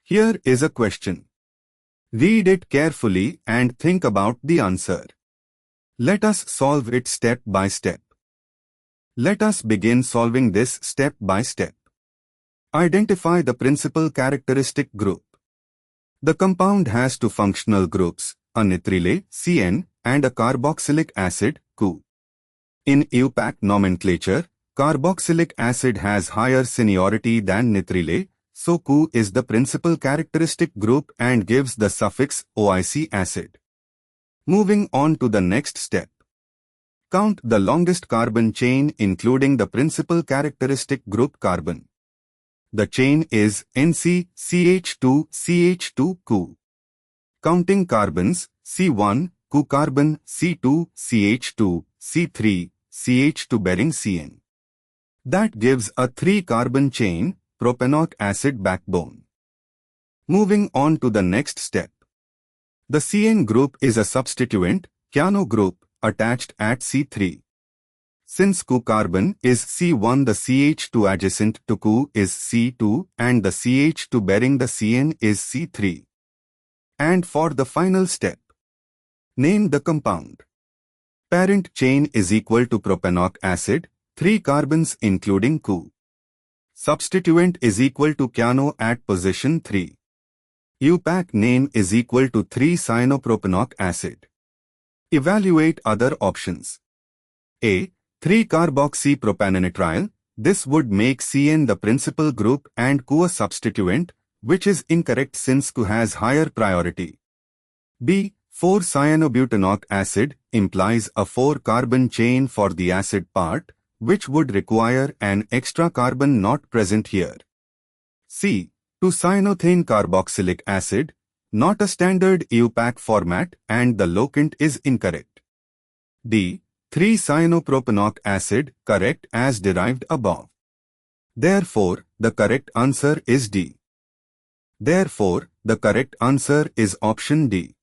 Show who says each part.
Speaker 1: Here is a question. Read it carefully and think about the answer. Let us solve it step by step. Let us begin solving this step by step. Identify the principal characteristic group. The compound has two functional groups, a nitrile, CN, and a carboxylic acid, CHO. In IUPAC nomenclature, carboxylic acid has higher seniority than nitrile, so CHO is the principal characteristic group and gives the suffix OIC acid. Moving on to the next step. Count the longest carbon chain including the principal characteristic group carbon. The chain is NC-CH2-CH2 CHO. Counting carbons, C1, CHO carbon, C2, CH2, C3, CH2 bearing CN. That gives a 3-carbon chain, propanoic acid backbone. Moving on to the next step. The CN group is a substituent, cyano group, attached at C3. Since CHO carbon is C1, the CH2 adjacent to CHO is C2 and the CH2 bearing the CN is C3. And for the final step, name the compound. Parent chain is equal to propanoic acid, 3 carbons including CHO. Substituent is equal to cyano at position 3. IUPAC name is equal to 3-cyanopropanoic acid. Evaluate other options. A. 3-carboxy-propanenitrile. This would make CN the principal group and CHO a substituent, which is incorrect since CHO has higher priority. B. 4-cyanobutanoic acid implies a 4-carbon chain for the acid part, which would require an extra carbon not present here. C. 2-cyanothane carboxylic acid, not a standard IUPAC format and the locant is incorrect. D. 3-cyanopropanoic acid, correct as derived above. Therefore, the correct answer is D. Therefore, the correct answer is option D.